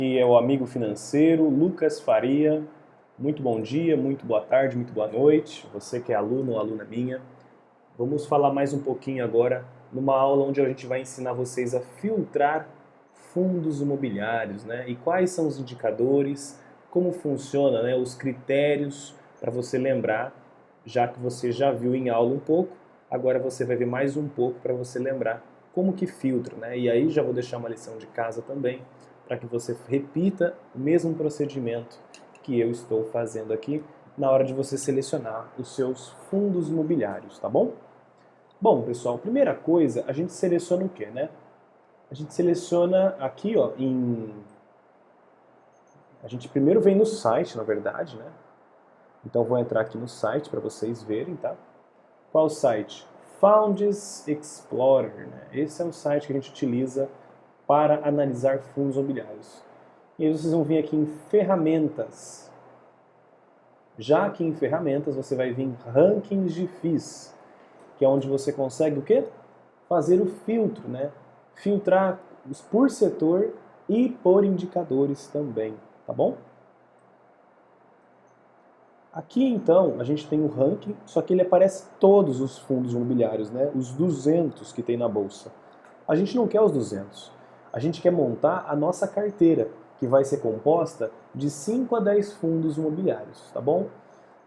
E é o amigo financeiro Lucas Faria. Muito bom dia, muito boa tarde, muito boa noite. Você que é aluno ou aluna minha. Vamos falar mais um pouquinho agora numa aula onde a gente vai ensinar vocês a filtrar fundos imobiliários, né? E quais são os indicadores, como funciona, né? Os critérios para você lembrar, já que você já viu em aula um pouco, agora você vai ver mais um pouco para você lembrar como que filtra, né? E aí já vou deixar uma lição de casa também, para que você repita o mesmo procedimento que eu estou fazendo aqui na hora de você selecionar os seus fundos imobiliários, tá bom? Bom, pessoal, primeira coisa, a gente seleciona o quê, né? A gente seleciona aqui, ó, a gente primeiro vem no site, na verdade, né? Então vou entrar aqui no site para vocês verem, tá? Qual o site? Funds Explorer, né? Esse é o site que a gente utiliza para analisar fundos imobiliários. E aí vocês vão vir aqui em ferramentas. Já aqui em ferramentas você vai vir em rankings de FIIs, que é onde você consegue o quê? Fazer o filtro, né? Filtrar por setor e por indicadores também, tá bom? Aqui então a gente tem o ranking, só que ele aparece todos os fundos imobiliários, né? Os 200 que tem na bolsa. A gente não quer os 200. A gente quer montar a nossa carteira, que vai ser composta de 5 a 10 fundos imobiliários, tá bom?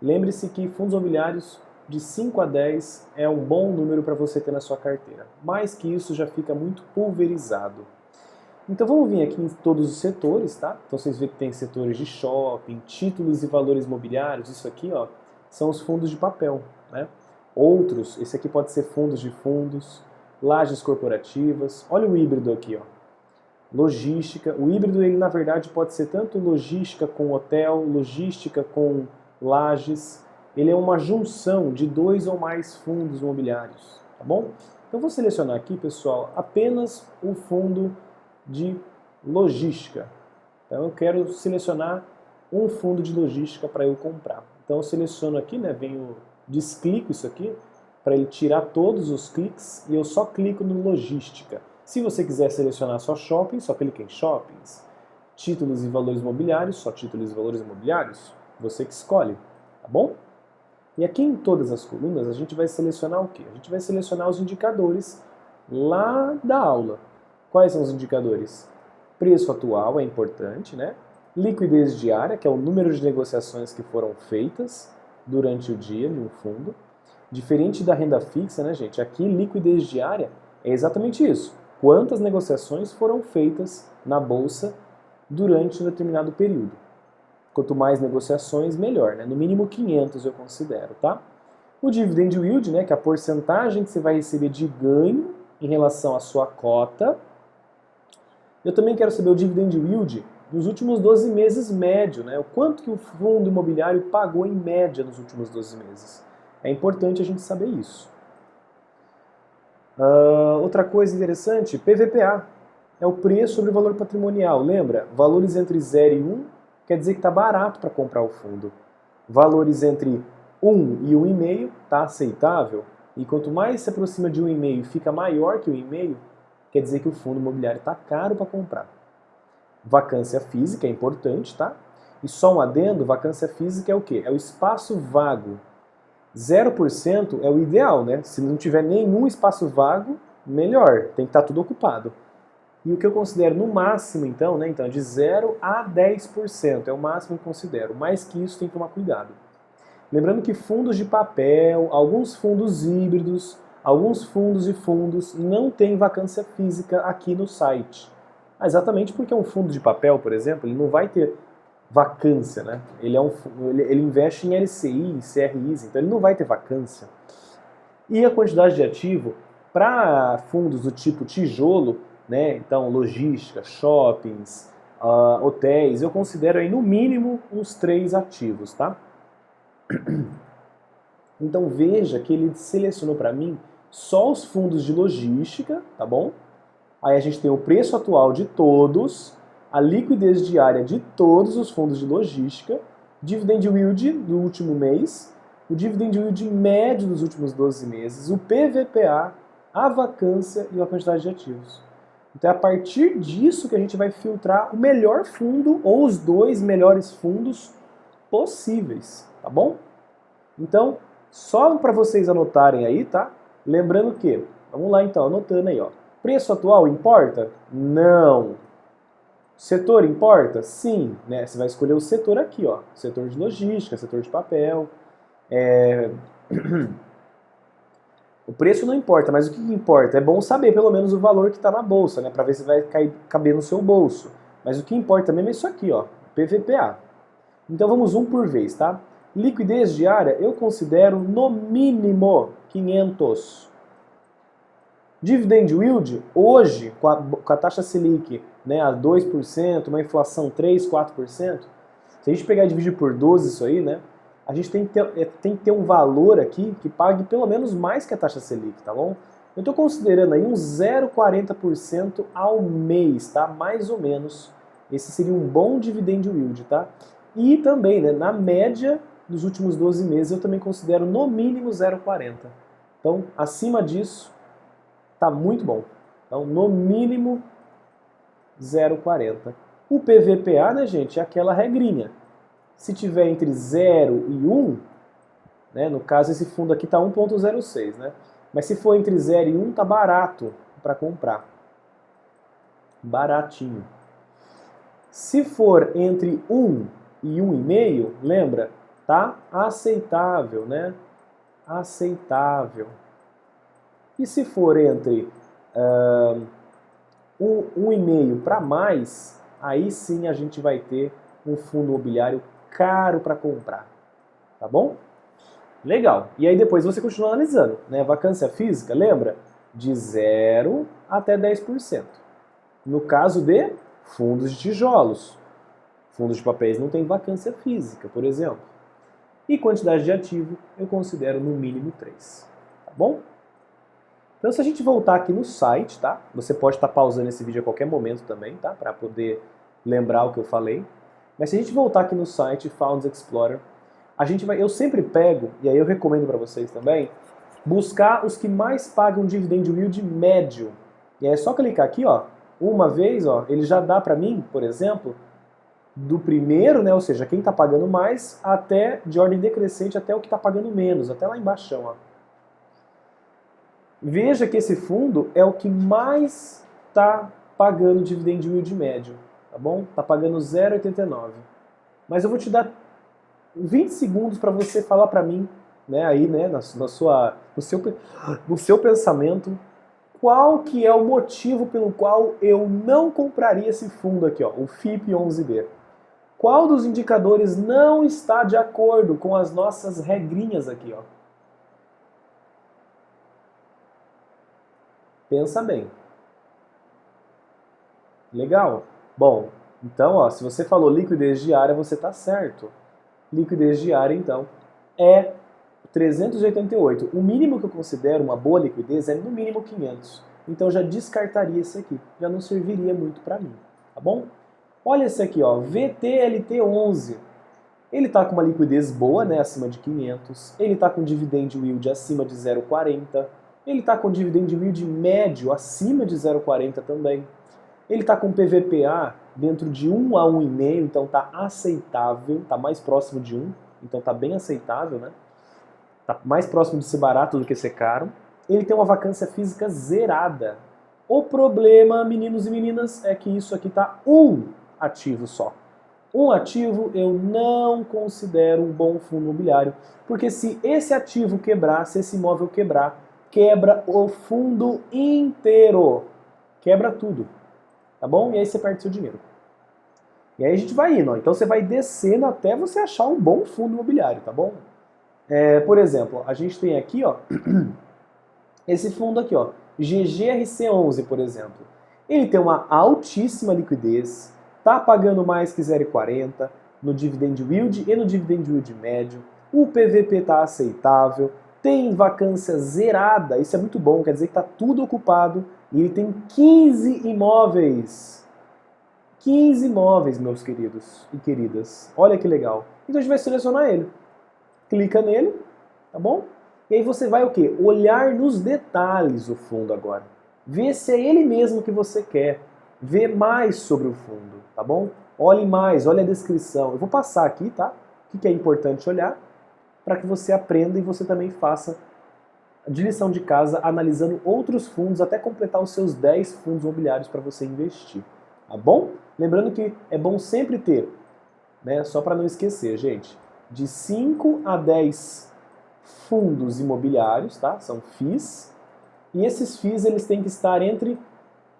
Lembre-se que fundos imobiliários de 5 a 10 é um bom número para você ter na sua carteira. Mais que isso já fica muito pulverizado. Então vamos vir aqui em todos os setores, tá? Então vocês veem que tem setores de shopping, títulos e valores imobiliários, isso aqui, ó, são os fundos de papel, né? Outros, esse aqui pode ser fundos de fundos, lajes corporativas. Olha o híbrido aqui, ó. Logística. O híbrido, ele na verdade pode ser tanto logística com hotel, logística com lajes. Ele é uma junção de 2 ou mais fundos imobiliários, tá bom? Então vou selecionar aqui, pessoal, apenas o fundo de logística. Então eu quero selecionar um fundo de logística para eu comprar. Então eu seleciono aqui, né, venho desclico isso aqui para ele tirar todos os cliques e eu só clico no logística. Se você quiser selecionar só shopping, só clica em shoppings. Títulos e valores imobiliários, só títulos e valores imobiliários, você que escolhe, tá bom? E aqui em todas as colunas a gente vai selecionar o quê? A gente vai selecionar os indicadores lá da aula. Quais são os indicadores? Preço atual é importante, né? Liquidez diária, que é o número de negociações que foram feitas durante o dia de um fundo. Diferente da renda fixa, né, gente? Aqui, liquidez diária é exatamente isso. Quantas negociações foram feitas na bolsa durante um determinado período. Quanto mais negociações, melhor, né? No mínimo 500 eu considero, tá? O dividend yield, né, que é a porcentagem que você vai receber de ganho em relação à sua cota. Eu também quero saber o dividend yield nos últimos 12 meses médio, né? O quanto que o fundo imobiliário pagou em média nos últimos 12 meses. É importante a gente saber isso. Outra coisa interessante, PVPA. É o preço sobre o valor patrimonial. Lembra? Valores entre 0 e 1 quer dizer que está barato para comprar o fundo. Valores entre 1 e 1,5 está aceitável. E quanto mais se aproxima de 1,5 e fica maior que 1,5, quer dizer que o fundo imobiliário está caro para comprar. Vacância física é importante, tá? E só um adendo, vacância física é o quê? É o espaço vago. 0% é o ideal, né? Se não tiver nenhum espaço vago, melhor, tem que estar tudo ocupado. E o que eu considero no máximo, então, né? Então, de 0 a 10% é o máximo que eu considero. Mais que isso, tem que tomar cuidado. Lembrando que fundos de papel, alguns fundos híbridos, alguns fundos e fundos não têm vacância física aqui no site. Exatamente porque um fundo de papel, por exemplo, ele não vai ter vacância, né? Ele investe em LCI, CRIs, então ele não vai ter vacância. E a quantidade de ativo para fundos do tipo tijolo, né? Então logística, shoppings, hotéis, eu considero aí no mínimo uns 3 ativos, tá? Então veja que ele selecionou para mim só os fundos de logística, tá bom? Aí a gente tem o preço atual de todos, a liquidez diária de todos os fundos de logística, dividend yield do último mês, o dividend yield médio dos últimos 12 meses, o PVPA, a vacância e a quantidade de ativos. Então é a partir disso que a gente vai filtrar o melhor fundo ou os dois melhores fundos possíveis, tá bom? Então, só para vocês anotarem aí, tá? Lembrando que, vamos lá então, anotando aí, ó. Preço atual importa? Não. Setor importa? Sim, né? Você vai escolher o setor aqui, ó. Setor de logística, setor de papel. O preço não importa, mas o que importa? É bom saber pelo menos o valor que está na bolsa, né? Para ver se vai caber no seu bolso. Mas o que importa mesmo é isso aqui, ó. PVPA. Então vamos um por vez, tá? Liquidez diária eu considero no mínimo 500. Dividend yield, hoje, com a taxa Selic, né, a 2%, uma inflação 3%, 4%, se a gente pegar e dividir por 12 isso aí, né, a gente tem que ter um valor aqui que pague pelo menos mais que a taxa Selic, tá bom? Eu estou considerando aí um 0,40% ao mês, tá? Mais ou menos. Esse seria um bom dividend yield, tá? E também, né, na média dos últimos 12 meses, eu também considero no mínimo 0,40. Então, acima disso, tá muito bom. Então, no mínimo 0,40. O PVPA, né, gente, é aquela regrinha. Se tiver entre 0 e 1, né, no caso esse fundo aqui tá 1,06, né? Mas se for entre 0 e 1, tá barato para comprar. Baratinho. Se for entre 1 e 1,5, lembra? Tá aceitável, né? Aceitável. E se for entre 1,5 para mais, aí sim a gente vai ter um fundo imobiliário caro para comprar. Tá bom? Legal. E aí depois você continua analisando, né? Vacância física, lembra? De 0 até 10%. No caso de fundos de tijolos. Fundos de papéis não tem vacância física, por exemplo. E quantidade de ativo eu considero no mínimo 3. Tá bom? Então se a gente voltar aqui no site, tá? Você pode estar pausando esse vídeo a qualquer momento também, tá? Para poder lembrar o que eu falei. Mas se a gente voltar aqui no site Funds Explorer, eu sempre pego, e aí eu recomendo para vocês também, buscar os que mais pagam dividend yield médio. E aí é só clicar aqui, ó, uma vez, ó, ele já dá para mim, por exemplo, do primeiro, né, ou seja, quem está pagando mais, até de ordem decrescente, até o que está pagando menos, até lá embaixo, ó. Veja que esse fundo é o que mais está pagando dividend yield médio, tá bom? Está pagando 0,89. Mas eu vou te dar 20 segundos para você falar para mim, né, aí, né, no seu pensamento, qual que é o motivo pelo qual eu não compraria esse fundo aqui, ó, o FIP11B. Qual dos indicadores não está de acordo com as nossas regrinhas aqui, ó? Pensa bem. Legal? Bom, então, ó, se você falou liquidez diária, você está certo. Liquidez diária, então, é 388. O mínimo que eu considero uma boa liquidez é no mínimo 500. Então, eu já descartaria esse aqui. Já não serviria muito para mim, tá bom? Olha esse aqui, ó, VTLT11. Ele está com uma liquidez boa, né, acima de 500. Ele está com dividend yield acima de 0,40. Ele está com dividend yield médio acima de 0,40 também. Ele está com PVPA dentro de 1 a 1,5, então está aceitável, está mais próximo de 1, então está bem aceitável, né? Está mais próximo de ser barato do que ser caro. Ele tem uma vacância física zerada. O problema, meninos e meninas, é que isso aqui está um ativo só. Um ativo eu não considero um bom fundo imobiliário, porque se esse ativo quebrar, se esse imóvel quebrar, quebra o fundo inteiro. Quebra tudo. Tá bom? E aí você perde seu dinheiro. E aí a gente vai indo, ó. Então você vai descendo até você achar um bom fundo imobiliário, tá bom? Por exemplo, a gente tem aqui, ó, esse fundo aqui, ó, GGRC11, por exemplo. Ele tem uma altíssima liquidez, tá pagando mais que 0,40 no dividend yield e no dividend yield médio. O PVP tá aceitável, tem vacância zerada, isso é muito bom, quer dizer que tá tudo ocupado. E ele tem 15 imóveis. 15 imóveis, meus queridos e queridas. Olha que legal. Então a gente vai selecionar ele. Clica nele, tá bom? E aí você vai o quê? Olhar nos detalhes o fundo agora. Vê se é ele mesmo que você quer. Vê mais sobre o fundo, tá bom? Olhe mais, olhe a descrição. Eu vou passar aqui, tá? O que é importante olhar para que você aprenda e você também faça de lição de casa analisando outros fundos até completar os seus 10 fundos imobiliários para você investir, tá bom? Lembrando que é bom sempre ter, né, só para não esquecer, gente, de 5 a 10 fundos imobiliários, tá? São FIIs. E esses FIIs eles têm que estar entre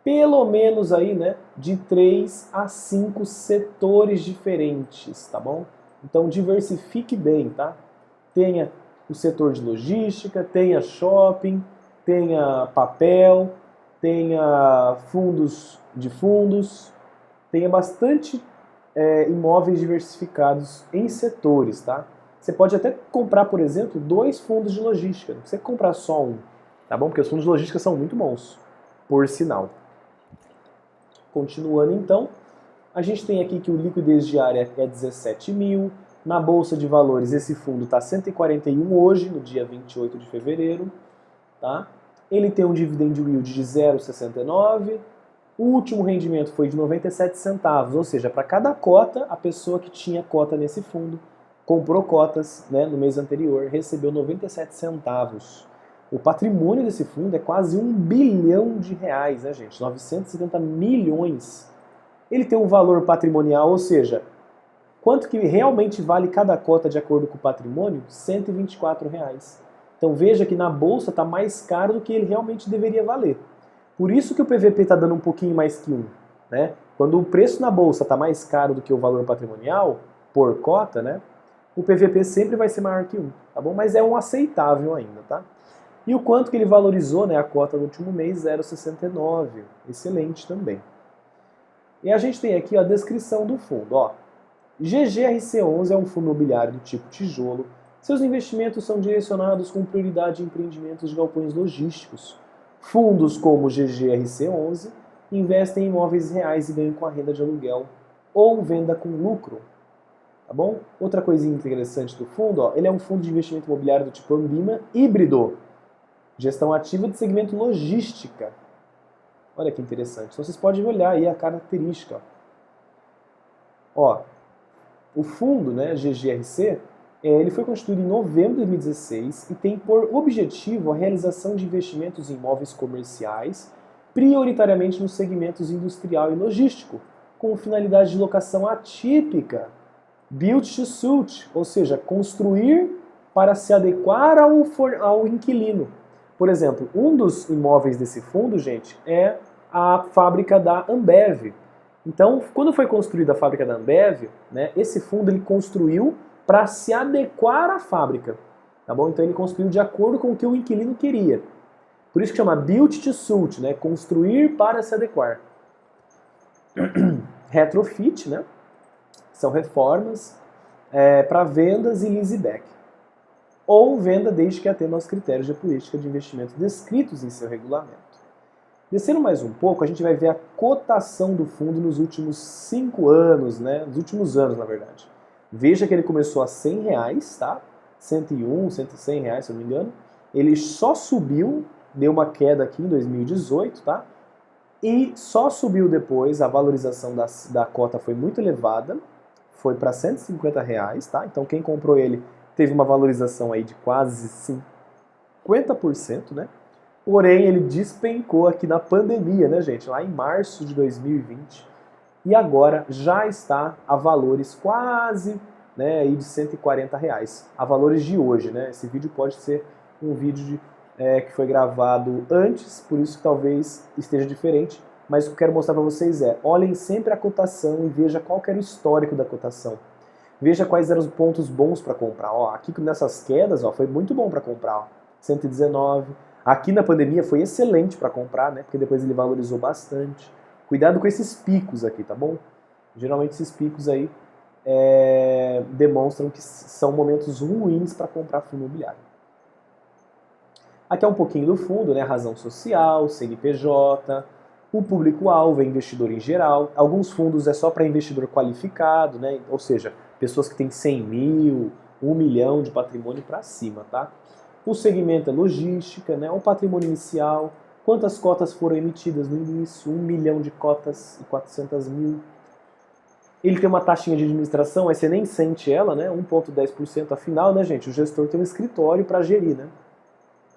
pelo menos aí, né, de 3 a 5 setores diferentes, tá bom? Então diversifique bem, tá? Tenha o setor de logística, tenha shopping, tenha papel, tenha fundos de fundos, tenha bastante imóveis diversificados em setores, tá? Você pode até comprar, por exemplo, 2 fundos de logística, não precisa comprar só um, tá bom? Porque os fundos de logística são muito bons, por sinal. Continuando então, a gente tem aqui que o liquidez diária é 17 mil, na Bolsa de Valores esse fundo está 141 hoje, no dia 28 de fevereiro, tá? Ele tem um dividend yield de 0,69, o último rendimento foi de 97 centavos, ou seja, para cada cota, a pessoa que tinha cota nesse fundo comprou cotas, né, no mês anterior, recebeu 97 centavos. O patrimônio desse fundo é quase R$1 bilhão, né, gente? 970 milhões. Ele tem um valor patrimonial, ou seja, quanto que realmente vale cada cota de acordo com o patrimônio? R$124. Então veja que na bolsa está mais caro do que ele realmente deveria valer. Por isso que o PVP está dando um pouquinho mais que 1. Né? Quando o preço na bolsa está mais caro do que o valor patrimonial, por cota, né, o PVP sempre vai ser maior que 1. Tá bom? Mas é um aceitável ainda. Tá? E o quanto que ele valorizou, né, a cota no último mês? 0,69. Excelente também. E a gente tem aqui a descrição do fundo. Ó. GGRC11 é um fundo imobiliário do tipo tijolo. Seus investimentos são direcionados com prioridade em empreendimentos de galpões logísticos. Fundos como o GGRC11 investem em imóveis reais e ganham com a renda de aluguel ou venda com lucro. Tá bom? Outra coisinha interessante do fundo, ó, ele é um fundo de investimento imobiliário do tipo Ambima híbrido. Gestão ativa de segmento logística. Olha que interessante. Então vocês podem olhar aí a característica. Ó, o fundo, né, GGRC, ele foi constituído em novembro de 2016 e tem por objetivo a realização de investimentos em imóveis comerciais, prioritariamente nos segmentos industrial e logístico, com finalidade de locação atípica, build to suit, ou seja, construir para se adequar ao inquilino. Por exemplo, um dos imóveis desse fundo, gente, é a fábrica da Ambev. Então, quando foi construída a fábrica da Ambev, né, esse fundo ele construiu para se adequar à fábrica. Tá bom? Então ele construiu de acordo com o que o inquilino queria. Por isso que chama build to suit, né, construir para se adequar. Retrofit, né, são reformas para vendas e leaseback. Ou venda desde que atenda aos critérios de política de investimento descritos em seu regulamento. Descendo mais um pouco, a gente vai ver a cotação do fundo nos últimos 5 anos, né? Nos últimos anos, na verdade. Veja que ele começou a R$100, tá? 101, 100 reais, se eu não me engano. Ele só subiu, deu uma queda aqui em 2018, tá? E só subiu depois, a valorização da cota foi muito elevada, foi para R$150, tá? Então quem comprou ele teve uma valorização aí de quase 50%, né? Porém, ele despencou aqui na pandemia, né, gente? Lá em março de 2020. E agora já está a valores quase, né, aí de R$140. A valores de hoje, né? Esse vídeo pode ser um vídeo que foi gravado antes, por isso que talvez esteja diferente. Mas o que eu quero mostrar para vocês olhem sempre a cotação e veja qual que era o histórico da cotação. Veja quais eram os pontos bons para comprar. Ó, aqui nessas quedas, ó, foi muito bom para comprar. Ó, 119. Aqui na pandemia foi excelente para comprar, né? Porque depois ele valorizou bastante. Cuidado com esses picos aqui, tá bom? Geralmente esses picos aí demonstram que são momentos ruins para comprar fundo imobiliário. Aqui é um pouquinho do fundo, né? Razão social, CNPJ, o público-alvo é investidor em geral. Alguns fundos é só para investidor qualificado, né? Ou seja, pessoas que têm 100 mil, 1 milhão de patrimônio para cima, tá? O segmento é logística, né? O patrimônio inicial Quantas cotas foram emitidas no início? 1 milhão de cotas e 400 mil. Ele tem uma taxinha de administração, aí você nem sente ela, né? 1,10%. Afinal, né, gente? O gestor tem um escritório para gerir, né?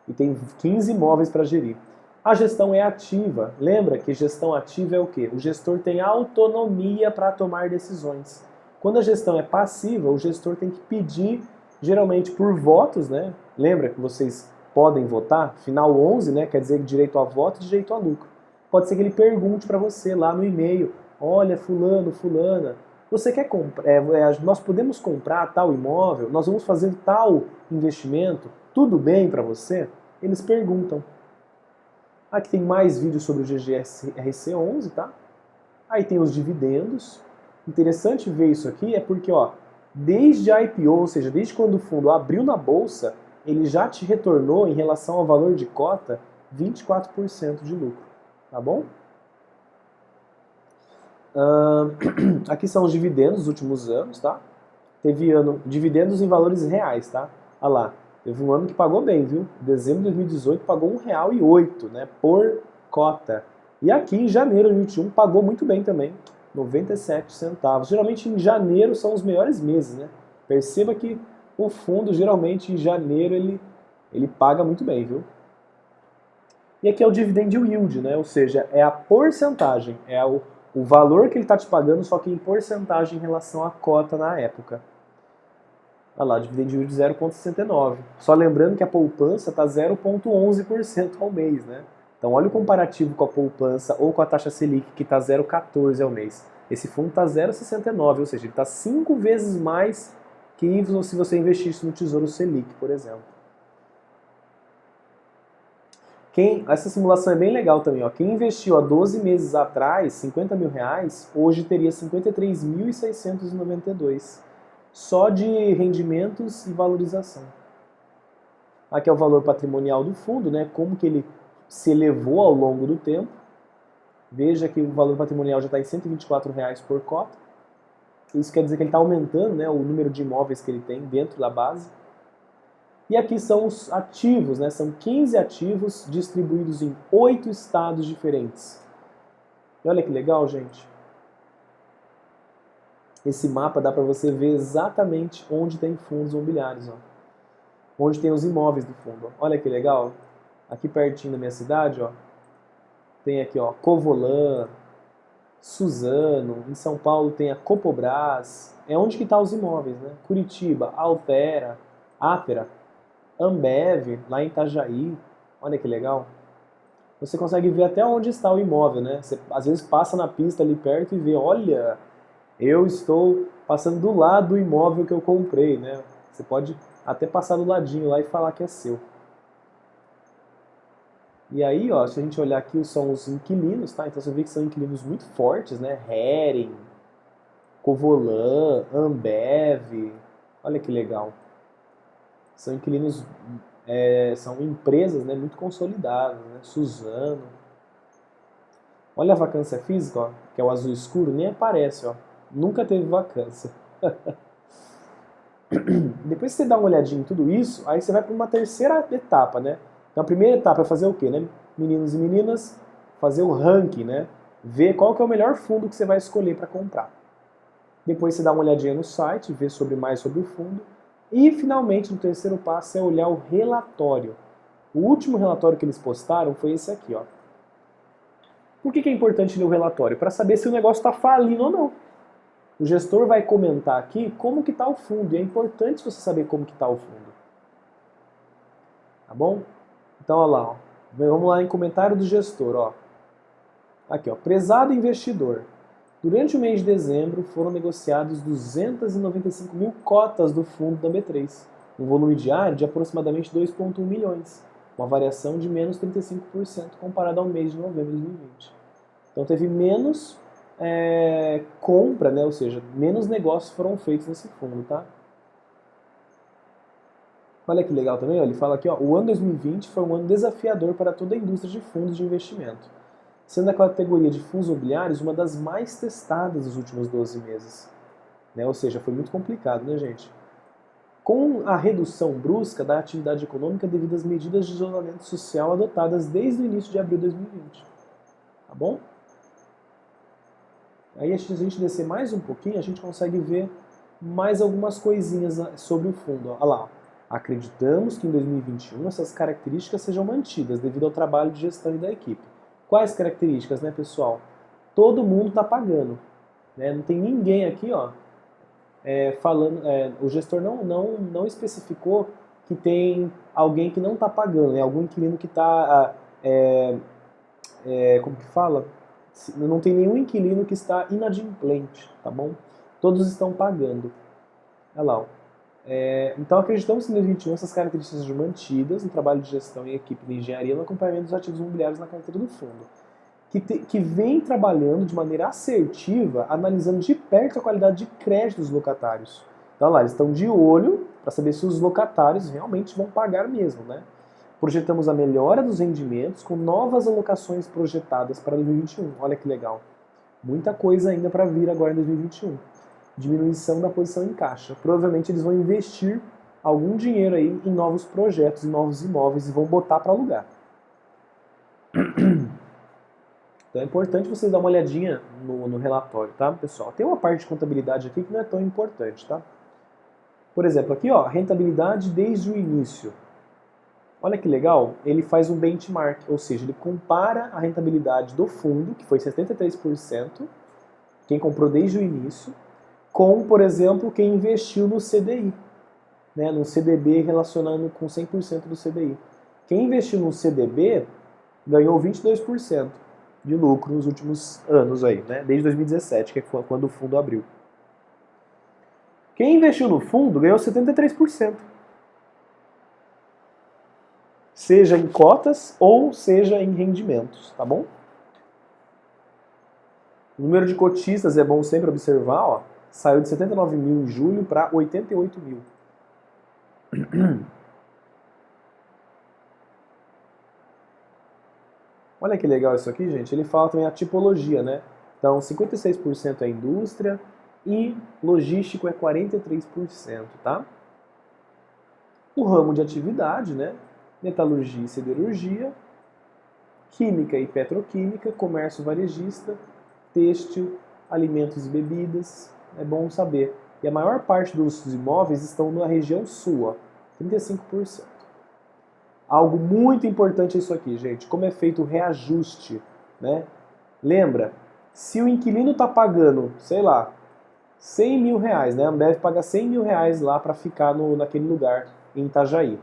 E tem 15 imóveis para gerir. A gestão é ativa. Lembra que gestão ativa é o quê? O gestor tem autonomia para tomar decisões. Quando a gestão é passiva, o gestor tem que pedir, geralmente por votos, né? Lembra que vocês podem votar? Final 11, né? Quer dizer direito a voto e direito a lucro. Pode ser que ele pergunte para você lá no e-mail: olha, fulano, fulana, você quer comprar? Nós podemos comprar tal imóvel? Nós vamos fazer tal investimento? Tudo bem para você? Eles perguntam. Aqui tem mais vídeos sobre o GGRC11, tá? Aí tem os dividendos. Interessante ver isso aqui é porque, ó, desde a IPO, ou seja, desde quando o fundo abriu na bolsa, ele já te retornou, em relação ao valor de cota, 24% de lucro, tá bom? Aqui são os dividendos dos últimos anos, tá? Teve dividendos em valores reais, tá? Olha lá, teve um ano que pagou bem, viu? Dezembro de 2018 pagou R$1,08, né? Por cota. E aqui em janeiro de 2021 pagou muito bem também, 97 centavos. Geralmente em janeiro são os melhores meses, né? Perceba que o fundo geralmente em janeiro ele paga muito bem, viu? E aqui é o dividend yield, né? Ou seja, é a porcentagem, é o valor que ele está te pagando, só que em porcentagem em relação à cota na época. Olha lá, dividend yield 0,69. Só lembrando que a poupança está 0,11% ao mês, né? Então olha o comparativo com a poupança ou com a taxa Selic, que está 0,14 ao mês. Esse fundo está 0,69, ou seja, ele está 5 vezes mais que se você investisse no Tesouro Selic, por exemplo. Essa simulação é bem legal também, ó. Quem investiu há 12 meses atrás, R$50 mil, hoje teria 53.692. Só de rendimentos e valorização. Aqui é o valor patrimonial do fundo, né? Como que ele se elevou ao longo do tempo. Veja que o valor patrimonial já está em R$124 por cota. Isso quer dizer que ele está aumentando, né, o número de imóveis que ele tem dentro da base. E aqui são os ativos, né? São 15 ativos distribuídos em 8 estados diferentes. E olha que legal, gente. Esse mapa dá para você ver exatamente onde tem fundos imobiliários, ó. Onde tem os imóveis do fundo. Ó. Olha que legal. Aqui pertinho da minha cidade, ó, tem aqui, ó, Covolan, Suzano. Em São Paulo tem a Copobras. É onde que tá os imóveis, né? Curitiba, Altera, Ápera, Ambev, lá em Itajaí. Olha que legal. Você consegue ver até onde está o imóvel, né? Você às vezes passa na pista ali perto e vê, olha, eu estou passando do lado do imóvel que eu comprei, né? Você pode até passar do ladinho lá e falar que é seu. E aí, ó, se a gente olhar aqui, são os inquilinos, tá? Então você vê que são inquilinos muito fortes, né? Hering, Covolan, Ambev. Olha que legal. São inquilinos, são empresas, né, muito consolidadas, né? Suzano. Olha a vacância física, ó, que é o azul escuro, nem aparece, ó. Nunca teve vacância. Depois que você dá uma olhadinha em tudo isso, aí você vai para uma terceira etapa, né? Então a primeira etapa é fazer o quê, né? Meninos e meninas, fazer o ranking, né? Ver qual que é o melhor fundo que você vai escolher para comprar. Depois você dá uma olhadinha no site, ver mais sobre o fundo. E finalmente, no terceiro passo, é olhar o relatório. O último relatório que eles postaram foi esse aqui, ó. Por que é importante ler o relatório? Para saber se o negócio está falindo ou não. O gestor vai comentar aqui como que está o fundo, e é importante você saber como que está o fundo. Tá bom? Então, olha lá, ó. Vamos lá em comentário do gestor, ó. Aqui, ó. Prezado investidor, durante o mês de dezembro foram negociados 295 mil cotas do fundo da B3, um volume diário de aproximadamente 2,1 milhões, uma variação de menos 35% comparado ao mês de novembro de 2020. Então teve menos compra, né? Ou seja, menos negócios foram feitos nesse fundo, tá? Olha que legal também, ó, ele fala aqui, ó, o ano 2020 foi um ano desafiador para toda a indústria de fundos de investimento, sendo a categoria de fundos imobiliários uma das mais testadas nos últimos 12 meses. Né? Ou seja, foi muito complicado, né, gente? com a redução brusca da atividade econômica devido às medidas de isolamento social adotadas desde o início de abril de 2020. Tá bom? Aí, se a gente descer mais um pouquinho, a gente consegue ver mais algumas coisinhas sobre o fundo. Olha lá. Acreditamos que em 2021 essas características sejam mantidas devido ao trabalho de gestão e da equipe. Quais características, né, pessoal? Todo mundo está pagando. Né? Não tem ninguém aqui, ó, falando. O gestor não especificou que tem alguém que não está pagando, né? Algum inquilino que está. Como que fala? Não tem nenhum inquilino que está inadimplente, tá bom? Todos estão pagando. Olha lá, ó. Então acreditamos que em 2021 essas características sejam mantidas no trabalho de gestão e equipe de engenharia no acompanhamento dos ativos imobiliários na carteira do fundo, que vem trabalhando de maneira assertiva, analisando de perto a qualidade de crédito dos locatários. Então lá, eles estão de olho para saber se os locatários realmente vão pagar mesmo, né? Projetamos a melhora dos rendimentos com novas alocações projetadas para 2021. Olha que legal. Muita coisa ainda para vir agora em 2021. Diminuição da posição em caixa. Provavelmente eles vão investir algum dinheiro aí em novos projetos, em novos imóveis e vão botar para alugar. Então é importante vocês dar uma olhadinha no relatório, tá, pessoal? Tem uma parte de contabilidade aqui que não é tão importante, tá? Por exemplo, aqui, ó, rentabilidade desde o início. Olha que legal, ele faz um benchmark, ou seja, ele compara a rentabilidade do fundo, que foi 73%, quem comprou desde o início, com, por exemplo, quem investiu no CDI, né, no CDB relacionando com 100% do CDI. Quem investiu no CDB ganhou 22% de lucro nos últimos anos aí, né, desde 2017, que é quando o fundo abriu. Quem investiu no fundo ganhou 73%. Seja em cotas ou seja em rendimentos, tá bom? O número de cotistas é bom sempre observar, ó, saiu de 79 mil em julho para 88 mil. Olha que legal isso aqui, gente. Ele fala também a tipologia, né? Então, 56% é indústria e logístico é 43%, tá? O ramo de atividade, né? Metalurgia e siderurgia, química e petroquímica, comércio varejista, têxtil, alimentos e bebidas, é bom saber. E a maior parte dos imóveis estão na região sul, ó, 35%. Algo muito importante é isso aqui, gente, como é feito o reajuste, né? Lembra, se o inquilino está pagando, sei lá, 100 mil reais, né? A Ambev paga 100 mil reais lá para ficar naquele lugar em Itajaí.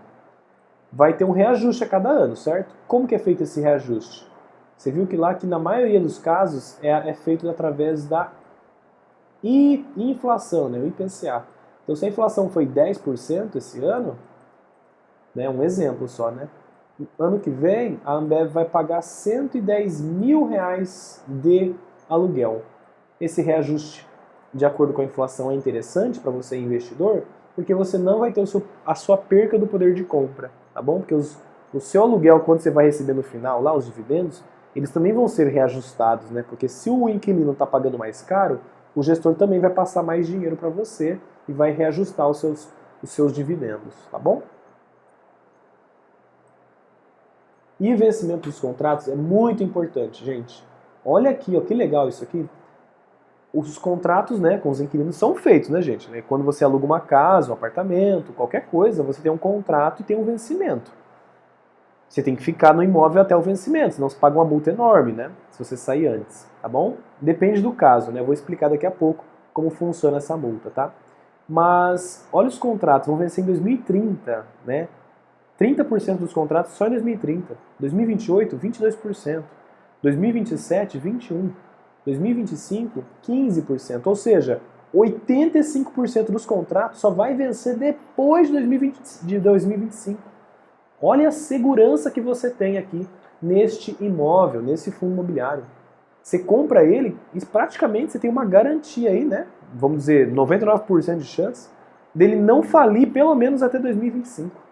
Vai ter um reajuste a cada ano, certo? Como que é feito esse reajuste? Você viu que lá, que na maioria dos casos, é feito através da inflação, né? O IPCA. Então, se a inflação foi 10% esse ano, né? Um exemplo só, né? Ano que vem, a Ambev vai pagar 110 mil reais de aluguel. Esse reajuste, de acordo com a inflação, é interessante para você, investidor, porque você não vai ter a sua perca do poder de compra, tá bom? Porque o seu aluguel, quando você vai receber no final, lá, os dividendos, eles também vão ser reajustados, né? Porque se o inquilino está pagando mais caro, o gestor também vai passar mais dinheiro para você e vai reajustar os seus dividendos, tá bom? E o vencimento dos contratos é muito importante, gente. Olha aqui, ó, que legal isso aqui. Os contratos, né, com os inquilinos são feitos, né, gente? Quando você aluga uma casa, um apartamento, qualquer coisa, você tem um contrato e tem um vencimento. Você tem que ficar no imóvel até o vencimento, senão você paga uma multa enorme, né? Se você sair antes, tá bom? Depende do caso, né? Eu vou explicar daqui a pouco como funciona essa multa, tá? Mas olha os contratos, vão vencer em 2030, né? 30% dos contratos só em 2030. 2028, 22%. 2027, 21%. 2025, 15%. Ou seja, 85% dos contratos só vai vencer depois de 2025. Olha a segurança que você tem aqui neste imóvel, nesse fundo imobiliário. Você compra ele e praticamente você tem uma garantia aí, né? Vamos dizer, 99% de chance dele não falir pelo menos até 2025.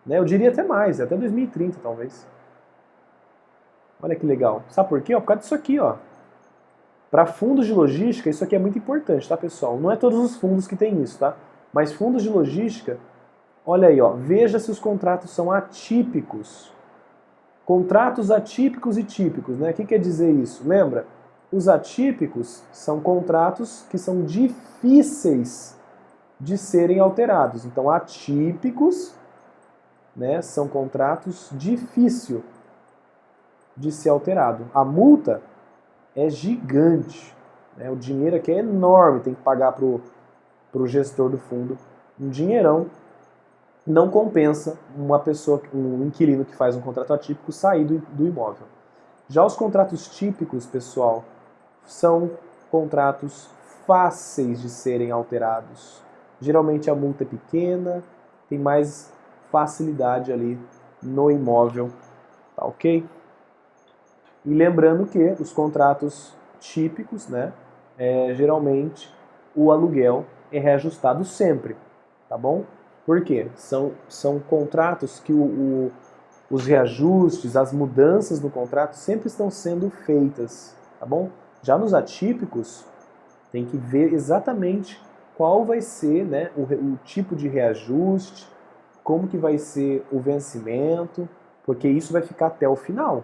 Né? Eu diria até mais, até 2030 talvez. Olha que legal. Sabe por quê? Por causa disso aqui, ó. Para fundos de logística, isso aqui é muito importante, tá, pessoal? Não é todos os fundos que tem isso, tá? Mas fundos de logística, olha aí, ó, veja se os contratos são atípicos. Contratos atípicos e típicos, né? O que quer dizer isso? Lembra? Os atípicos são contratos que são difíceis de serem alterados. Então, atípicos, né, são contratos difíceis de ser alterado. A multa é gigante, né? O dinheiro aqui é enorme, tem que pagar para o gestor do fundo um dinheirão. Não compensa uma pessoa, um inquilino que faz um contrato atípico sair do imóvel. Já os contratos típicos, pessoal, são contratos fáceis de serem alterados. Geralmente a multa é pequena, tem mais facilidade ali no imóvel, tá ok? E lembrando que os contratos típicos, né, geralmente o aluguel é reajustado sempre, tá bom? Por quê? São contratos que os reajustes, as mudanças no contrato sempre estão sendo feitas, tá bom? Já nos atípicos, tem que ver exatamente qual vai ser, né, o tipo de reajuste, como que vai ser o vencimento, porque isso vai ficar até o final.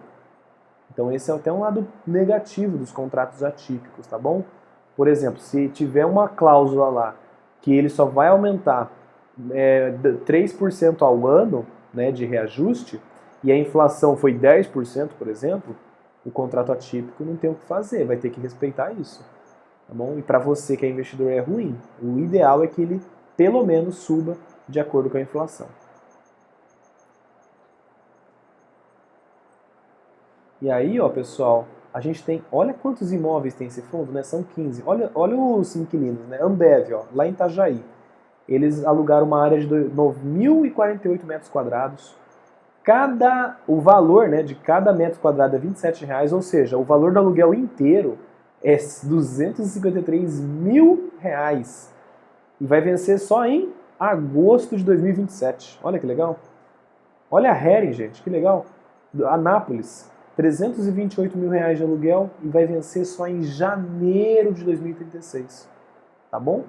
Então esse é até um lado negativo dos contratos atípicos, tá bom? Por exemplo, se tiver uma cláusula lá que ele só vai aumentar 3% ao ano, né, de reajuste, e a inflação foi 10%, por exemplo, o contrato atípico não tem o que fazer, vai ter que respeitar isso. Tá bom? E para você que é investidor é ruim. O ideal é que ele pelo menos suba de acordo com a inflação. E aí, ó, pessoal, a gente tem, olha quantos imóveis tem esse fundo, né? São 15. Olha os inquilinos, né? Ambev, ó, lá em Itajaí. Eles alugaram uma área de 9.048 metros quadrados. O valor, né, de cada metro quadrado é R$27, ou seja, o valor do aluguel inteiro é R$253 mil. E vai vencer só em agosto de 2027. Olha que legal. Olha a Hering, gente, que legal. Anápolis, R$328 mil de aluguel e vai vencer só em janeiro de 2036. Tá bom?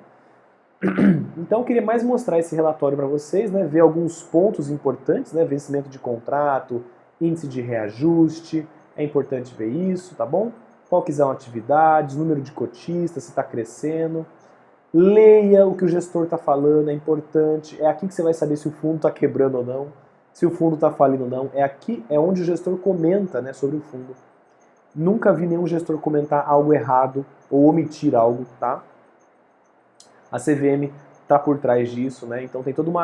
Então eu queria mais mostrar esse relatório para vocês, né, ver alguns pontos importantes, né, vencimento de contrato, índice de reajuste, é importante ver isso, tá bom? Qual que são atividades, número de cotistas, se está crescendo. Leia o que o gestor está falando, é importante. É aqui que você vai saber se o fundo está quebrando ou não, se o fundo está falindo ou não. É aqui, é onde o gestor comenta, né, sobre o fundo. Nunca vi nenhum gestor comentar algo errado ou omitir algo, tá? A CVM está por trás disso, né? Então tem todo um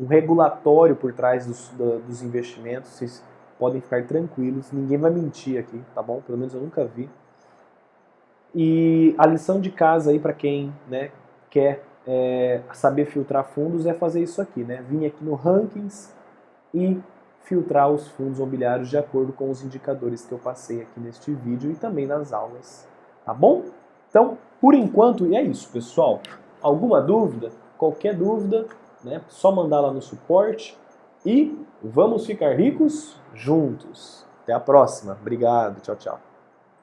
regulatório por trás dos investimentos. Vocês podem ficar tranquilos, ninguém vai mentir aqui, tá bom? Pelo menos eu nunca vi. E a lição de casa aí para quem, né, quer saber filtrar fundos é fazer isso aqui, né? Vir aqui no Rankings e filtrar os fundos imobiliários de acordo com os indicadores que eu passei aqui neste vídeo e também nas aulas, tá bom? Então, por enquanto, é isso, pessoal. Alguma dúvida? Qualquer dúvida, né? Só mandar lá no suporte e vamos ficar ricos juntos. Até a próxima. Obrigado. Tchau, tchau.